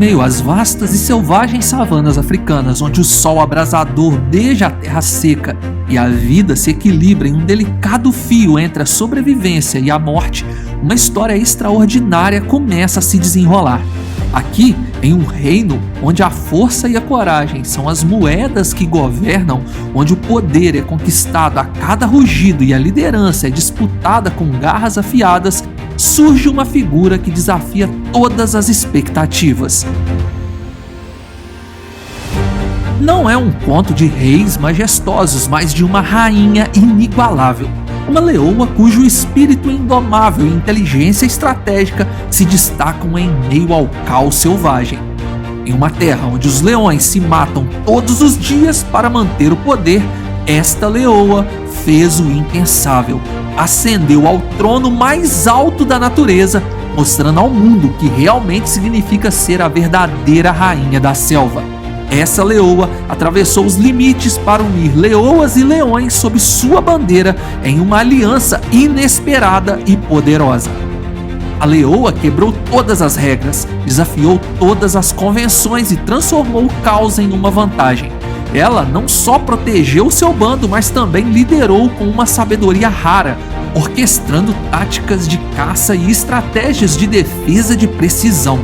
meio às vastas e selvagens savanas africanas, onde o sol abrasador beija a terra seca e a vida se equilibra em um delicado fio entre a sobrevivência e a morte, uma história extraordinária começa a se desenrolar. Aqui, em um reino onde a força e a coragem são as moedas que governam, onde o poder é conquistado a cada rugido e a liderança é disputada com garras afiadas, surge uma figura que desafia todas as expectativas. Não é um conto de reis majestosos, mas de uma rainha inigualável. Uma leoa cujo espírito indomável e inteligência estratégica se destacam em meio ao caos selvagem. Em uma terra onde os leões se matam todos os dias para manter o poder, esta leoa fez o impensável. Ascendeu ao trono mais alto da natureza, mostrando ao mundo o que realmente significa ser a verdadeira rainha da selva. Essa leoa atravessou os limites para unir leoas e leões sob sua bandeira em uma aliança inesperada e poderosa. A leoa quebrou todas as regras, desafiou todas as convenções e transformou o caos em uma vantagem. Ela não só protegeu seu bando, mas também liderou com uma sabedoria rara, orquestrando táticas de caça e estratégias de defesa de precisão.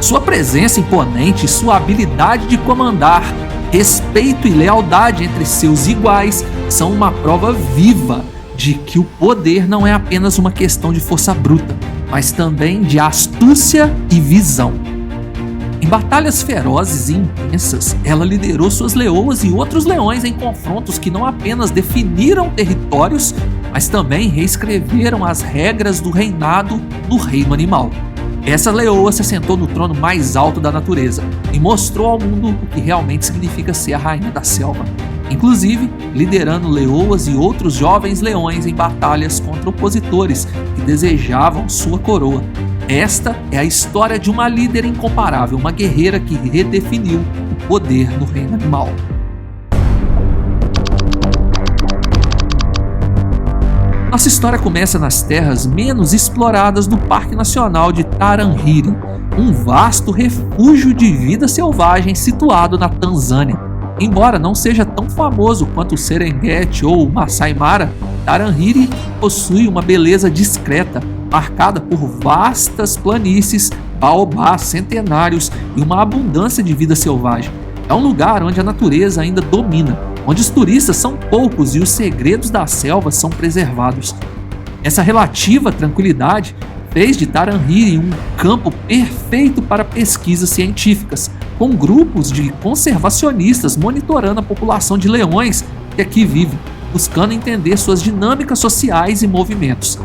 Sua presença imponente e sua habilidade de comandar, respeito e lealdade entre seus iguais são uma prova viva de que o poder não é apenas uma questão de força bruta, mas também de astúcia e visão. Em batalhas ferozes e intensas, ela liderou suas leoas e outros leões em confrontos que não apenas definiram territórios, mas também reescreveram as regras do reinado no reino animal. Essa leoa se assentou no trono mais alto da natureza e mostrou ao mundo o que realmente significa ser a rainha da selva, inclusive liderando leoas e outros jovens leões em batalhas contra opositores que desejavam sua coroa. Esta é a história de uma líder incomparável, uma guerreira que redefiniu o poder no reino animal. Nossa história começa nas terras menos exploradas do Parque Nacional de Tarangire, um vasto refúgio de vida selvagem situado na Tanzânia. Embora não seja tão famoso quanto o Serengeti ou o Masai Mara, Tarangire possui uma beleza discreta, marcada por vastas planícies, baobás centenários e uma abundância de vida selvagem. É um lugar onde a natureza ainda domina, onde os turistas são poucos e os segredos da selva são preservados. Essa relativa tranquilidade fez de Tarangire um campo perfeito para pesquisas científicas, com grupos de conservacionistas monitorando a população de leões que aqui vive, buscando entender suas dinâmicas sociais e movimentos.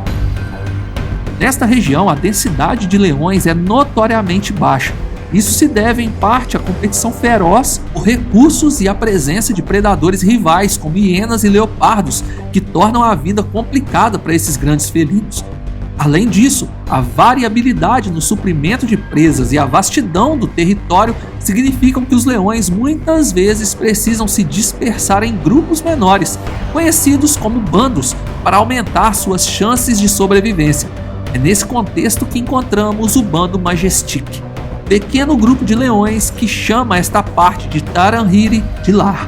Nesta região, a densidade de leões é notoriamente baixa. Isso se deve em parte à competição feroz por recursos e à presença de predadores rivais como hienas e leopardos, que tornam a vida complicada para esses grandes felinos. Além disso, a variabilidade no suprimento de presas e a vastidão do território significam que os leões muitas vezes precisam se dispersar em grupos menores, conhecidos como bandos, para aumentar suas chances de sobrevivência. É nesse contexto que encontramos o bando Majestic, pequeno grupo de leões que chama esta parte de Tarangire de lar.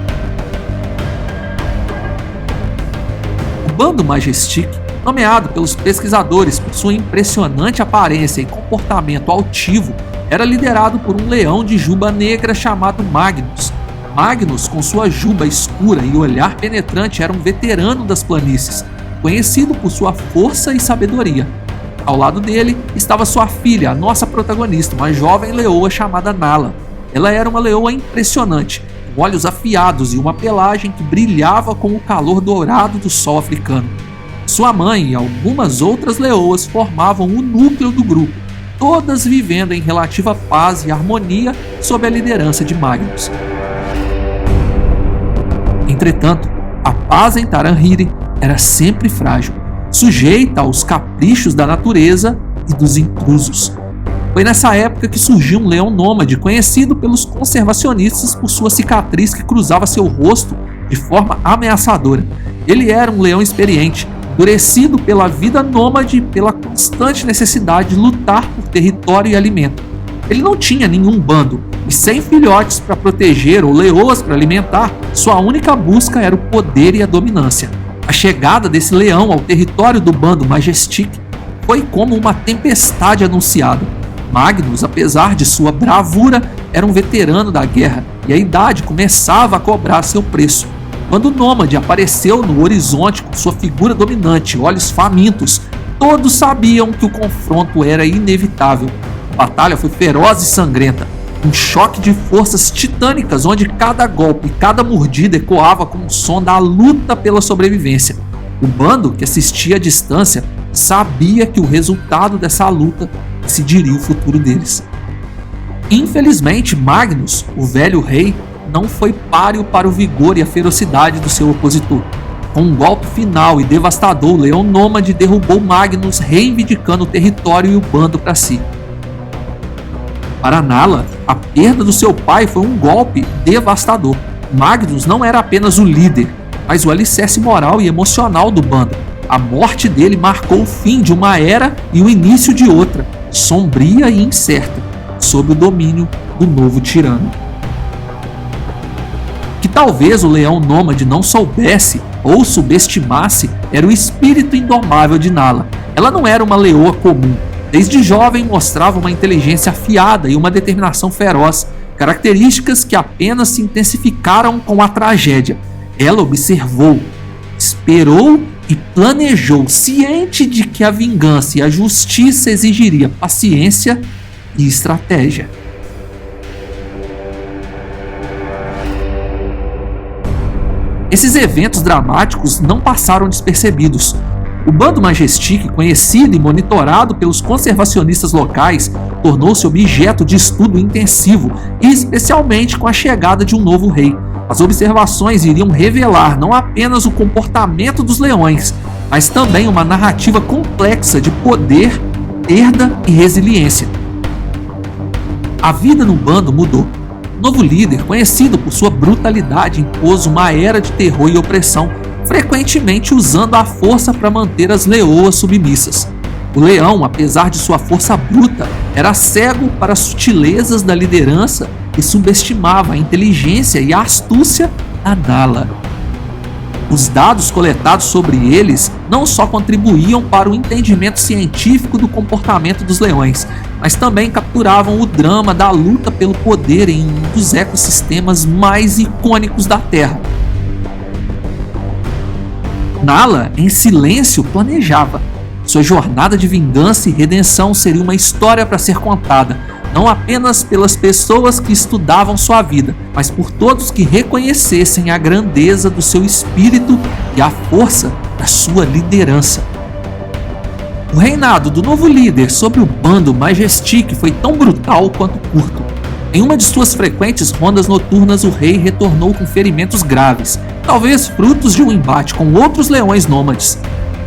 O bando Majestic, nomeado pelos pesquisadores por sua impressionante aparência e comportamento altivo, era liderado por um leão de juba negra chamado Magnus. Magnus, com sua juba escura e olhar penetrante, era um veterano das planícies, conhecido por sua força e sabedoria. Ao lado dele estava sua filha, a nossa protagonista, uma jovem leoa chamada Nala. Ela era uma leoa impressionante, com olhos afiados e uma pelagem que brilhava com o calor dourado do sol africano. Sua mãe e algumas outras leoas formavam o núcleo do grupo, todas vivendo em relativa paz e harmonia sob a liderança de Magnus. Entretanto, a paz em Tarangire era sempre frágil, sujeita aos caprichos da natureza e dos intrusos. Foi nessa época que surgiu um leão nômade, conhecido pelos conservacionistas por sua cicatriz que cruzava seu rosto de forma ameaçadora. Ele era um leão experiente, endurecido pela vida nômade e pela constante necessidade de lutar por território e alimento. Ele não tinha nenhum bando, e sem filhotes para proteger ou leoas para alimentar, sua única busca era o poder e a dominância. A chegada desse leão ao território do bando Majestic foi como uma tempestade anunciada. Magnus, apesar de sua bravura, era um veterano da guerra e a idade começava a cobrar seu preço. Quando o nômade apareceu no horizonte com sua figura dominante, olhos famintos, todos sabiam que o confronto era inevitável. A batalha foi feroz e sangrenta, um choque de forças titânicas onde cada golpe e cada mordida ecoava com o som da luta pela sobrevivência. O bando, que assistia à distância, sabia que o resultado dessa luta decidiria o futuro deles. Infelizmente, Magnus, o velho rei, não foi páreo para o vigor e a ferocidade do seu opositor. Com um golpe final e devastador, o leão nômade derrubou Magnus, reivindicando o território e o bando para si. Para Nala, a perda do seu pai foi um golpe devastador. Magnus não era apenas o líder, mas o alicerce moral e emocional do bando. A morte dele marcou o fim de uma era e o início de outra, sombria e incerta, sob o domínio do novo tirano. Que talvez o leão nômade não soubesse ou subestimasse era o espírito indomável de Nala. Ela não era uma leoa comum. Desde jovem mostrava uma inteligência afiada e uma determinação feroz, características que apenas se intensificaram com a tragédia. Ela observou, esperou e planejou, ciente de que a vingança e a justiça exigiria paciência e estratégia. Esses eventos dramáticos não passaram despercebidos. O bando Majestic, conhecido e monitorado pelos conservacionistas locais, tornou-se objeto de estudo intensivo, e especialmente com a chegada de um novo rei. As observações iriam revelar não apenas o comportamento dos leões, mas também uma narrativa complexa de poder, perda e resiliência. A vida no bando mudou. O novo líder, conhecido por sua brutalidade, impôs uma era de terror e opressão, frequentemente usando a força para manter as leoas submissas. O leão, apesar de sua força bruta, era cego para as sutilezas da liderança e subestimava a inteligência e a astúcia da Nala. Os dados coletados sobre eles não só contribuíam para o entendimento científico do comportamento dos leões, mas também capturavam o drama da luta pelo poder em um dos ecossistemas mais icônicos da Terra. Nala, em silêncio, planejava. Sua jornada de vingança e redenção seria uma história para ser contada, não apenas pelas pessoas que estudavam sua vida, mas por todos que reconhecessem a grandeza do seu espírito e a força da sua liderança. O reinado do novo líder sobre o bando Majestic foi tão brutal quanto curto. Em uma de suas frequentes rondas noturnas, o rei retornou com ferimentos graves, talvez frutos de um embate com outros leões nômades.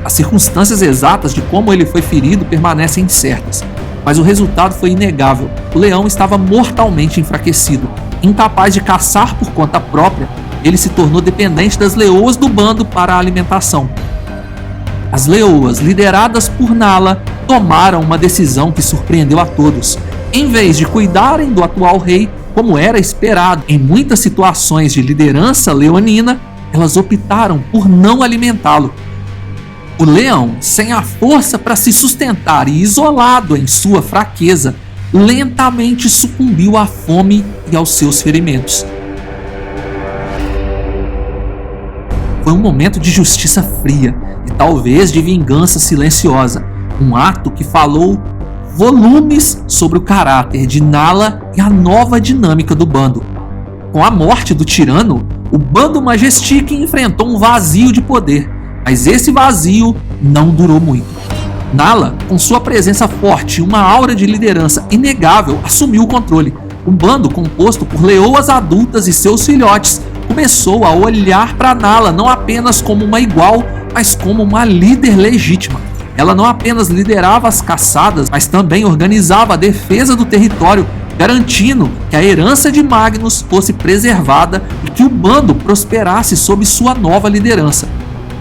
As circunstâncias exatas de como ele foi ferido permanecem incertas, mas o resultado foi inegável. O leão estava mortalmente enfraquecido. Incapaz de caçar por conta própria, ele se tornou dependente das leoas do bando para a alimentação. As leoas, lideradas por Nala, tomaram uma decisão que surpreendeu a todos. Em vez de cuidarem do atual rei, como era esperado em muitas situações de liderança leonina, elas optaram por não alimentá-lo. O leão, sem a força para se sustentar e isolado em sua fraqueza, lentamente sucumbiu à fome e aos seus ferimentos. Foi um momento de justiça fria e talvez de vingança silenciosa, um ato que falou volumes sobre o caráter de Nala e a nova dinâmica do bando. Com a morte do tirano, o bando Majestic enfrentou um vazio de poder, mas esse vazio não durou muito. Nala, com sua presença forte e uma aura de liderança inegável, assumiu o controle. Um bando composto por leoas adultas e seus filhotes começou a olhar para Nala não apenas como uma igual, mas como uma líder legítima. Ela não apenas liderava as caçadas, mas também organizava a defesa do território, garantindo que a herança de Magnus fosse preservada e que o bando prosperasse sob sua nova liderança.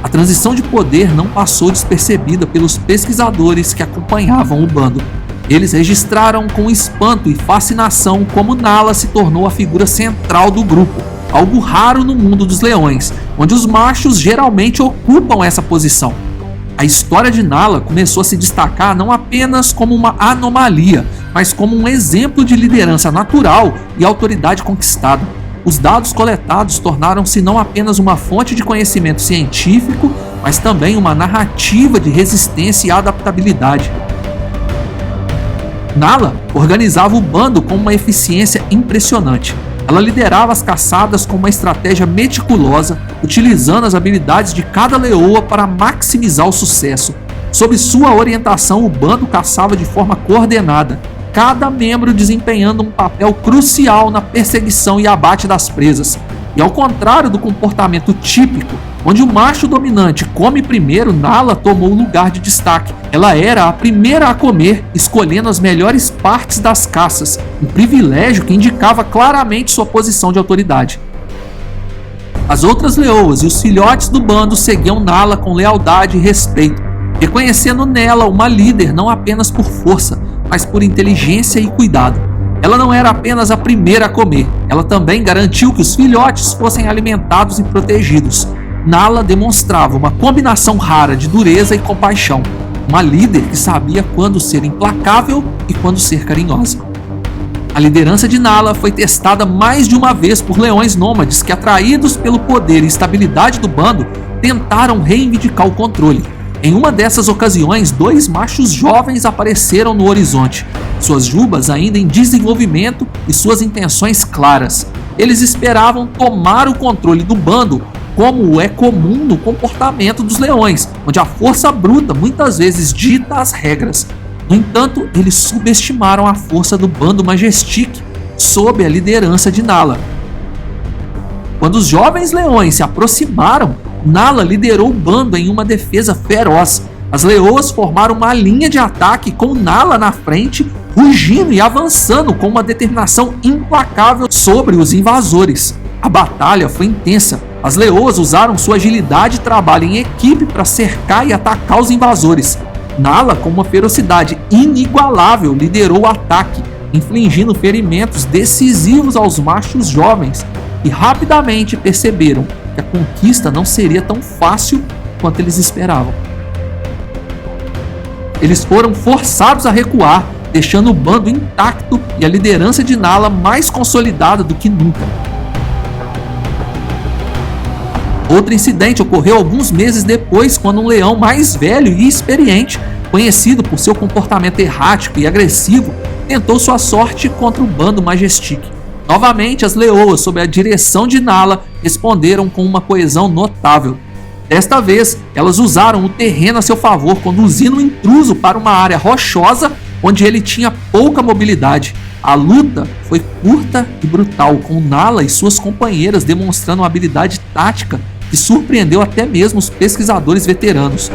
A transição de poder não passou despercebida pelos pesquisadores que acompanhavam o bando. Eles registraram com espanto e fascinação como Nala se tornou a figura central do grupo, algo raro no mundo dos leões, onde os machos geralmente ocupam essa posição. A história de Nala começou a se destacar não apenas como uma anomalia, mas como um exemplo de liderança natural e autoridade conquistada. Os dados coletados tornaram-se não apenas uma fonte de conhecimento científico, mas também uma narrativa de resistência e adaptabilidade. Nala organizava o bando com uma eficiência impressionante. Ela liderava as caçadas com uma estratégia meticulosa, utilizando as habilidades de cada leoa para maximizar o sucesso. Sob sua orientação, o bando caçava de forma coordenada, cada membro desempenhando um papel crucial na perseguição e abate das presas. E ao contrário do comportamento típico, onde o macho dominante come primeiro, Nala tomou o lugar de destaque. Ela era a primeira a comer, escolhendo as melhores partes das caças, um privilégio que indicava claramente sua posição de autoridade. As outras leoas e os filhotes do bando seguiam Nala com lealdade e respeito, reconhecendo nela uma líder não apenas por força, mas por inteligência e cuidado. Ela não era apenas a primeira a comer, ela também garantiu que os filhotes fossem alimentados e protegidos. Nala demonstrava uma combinação rara de dureza e compaixão, uma líder que sabia quando ser implacável e quando ser carinhosa. A liderança de Nala foi testada mais de uma vez por leões nômades que, atraídos pelo poder e estabilidade do bando, tentaram reivindicar o controle. Em uma dessas ocasiões, 2 machos jovens apareceram no horizonte, suas jubas ainda em desenvolvimento e suas intenções claras. Eles esperavam tomar o controle do bando, como é comum no comportamento dos leões, onde a força bruta muitas vezes dita as regras. No entanto, eles subestimaram a força do bando Majestic sob a liderança de Nala. Quando os jovens leões se aproximaram, Nala liderou o bando em uma defesa feroz. As leoas formaram uma linha de ataque com Nala na frente, rugindo e avançando com uma determinação implacável sobre os invasores. A batalha foi intensa. As leoas usaram sua agilidade e trabalho em equipe para cercar e atacar os invasores. Nala, com uma ferocidade inigualável, liderou o ataque, infligindo ferimentos decisivos aos machos jovens, que rapidamente perceberam que a conquista não seria tão fácil quanto eles esperavam. Eles foram forçados a recuar, deixando o bando intacto e a liderança de Nala mais consolidada do que nunca. Outro incidente ocorreu alguns meses depois, quando um leão mais velho e experiente, conhecido por seu comportamento errático e agressivo, tentou sua sorte contra o bando Majestic. Novamente, as leoas, sob a direção de Nala, responderam com uma coesão notável. Desta vez, elas usaram o terreno a seu favor, conduzindo o intruso para uma área rochosa onde ele tinha pouca mobilidade. A luta foi curta e brutal, com Nala e suas companheiras demonstrando uma habilidade tática que surpreendeu até mesmo os pesquisadores veteranos.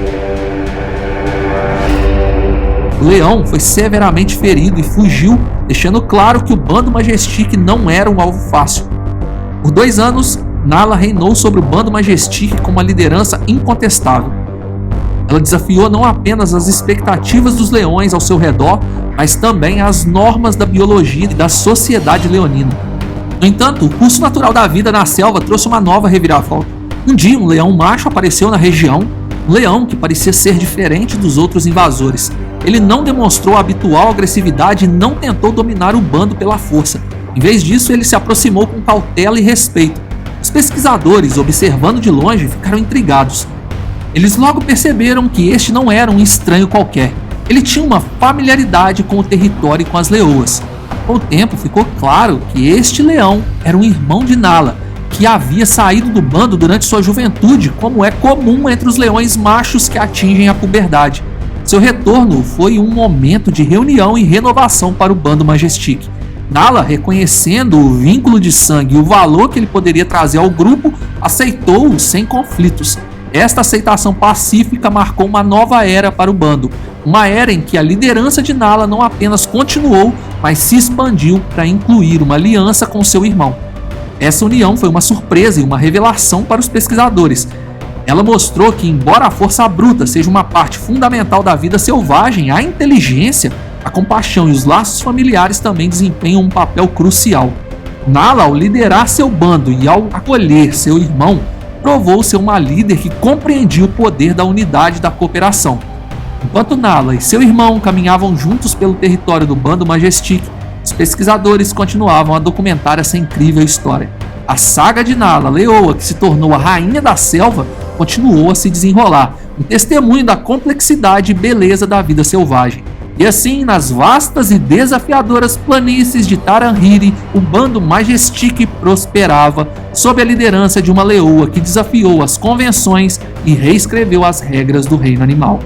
O leão foi severamente ferido e fugiu, deixando claro que o bando Majestic não era um alvo fácil. Por 2 anos, Nala reinou sobre o bando Majestic com uma liderança incontestável. Ela desafiou não apenas as expectativas dos leões ao seu redor, mas também as normas da biologia e da sociedade leonina. No entanto, o curso natural da vida na selva trouxe uma nova reviravolta. Um dia, um leão macho apareceu na região, um leão que parecia ser diferente dos outros invasores. Ele não demonstrou a habitual agressividade e não tentou dominar o bando pela força. Em vez disso, ele se aproximou com cautela e respeito. Os pesquisadores, observando de longe, ficaram intrigados. Eles logo perceberam que este não era um estranho qualquer. Ele tinha uma familiaridade com o território e com as leoas. Com o tempo, ficou claro que este leão era um irmão de Nala, que havia saído do bando durante sua juventude, como é comum entre os leões machos que atingem a puberdade. Seu retorno foi um momento de reunião e renovação para o bando Majestic. Nala, reconhecendo o vínculo de sangue e o valor que ele poderia trazer ao grupo, aceitou-o sem conflitos. Esta aceitação pacífica marcou uma nova era para o bando, uma era em que a liderança de Nala não apenas continuou, mas se expandiu para incluir uma aliança com seu irmão. Essa união foi uma surpresa e uma revelação para os pesquisadores. Ela mostrou que, embora a força bruta seja uma parte fundamental da vida selvagem, a inteligência, A compaixão e os laços familiares também desempenham um papel crucial. Nala, ao liderar seu bando e ao acolher seu irmão, provou ser uma líder que compreendia o poder da unidade e da cooperação. Enquanto Nala e seu irmão caminhavam juntos pelo território do bando Majestic, os pesquisadores continuavam a documentar essa incrível história. A saga de Nala, leoa que se tornou a rainha da selva, continuou a se desenrolar, um testemunho da complexidade e beleza da vida selvagem. E assim, nas vastas e desafiadoras planícies de Taranhiri, o bando Majestic prosperava sob a liderança de uma leoa que desafiou as convenções e reescreveu as regras do reino animal.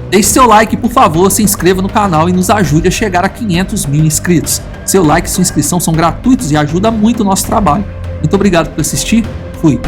Deixe seu like, por favor, se inscreva no canal e nos ajude a chegar a 500 mil inscritos. Seu like e sua inscrição são gratuitos e ajudam muito o nosso trabalho. Muito obrigado por assistir. Fui!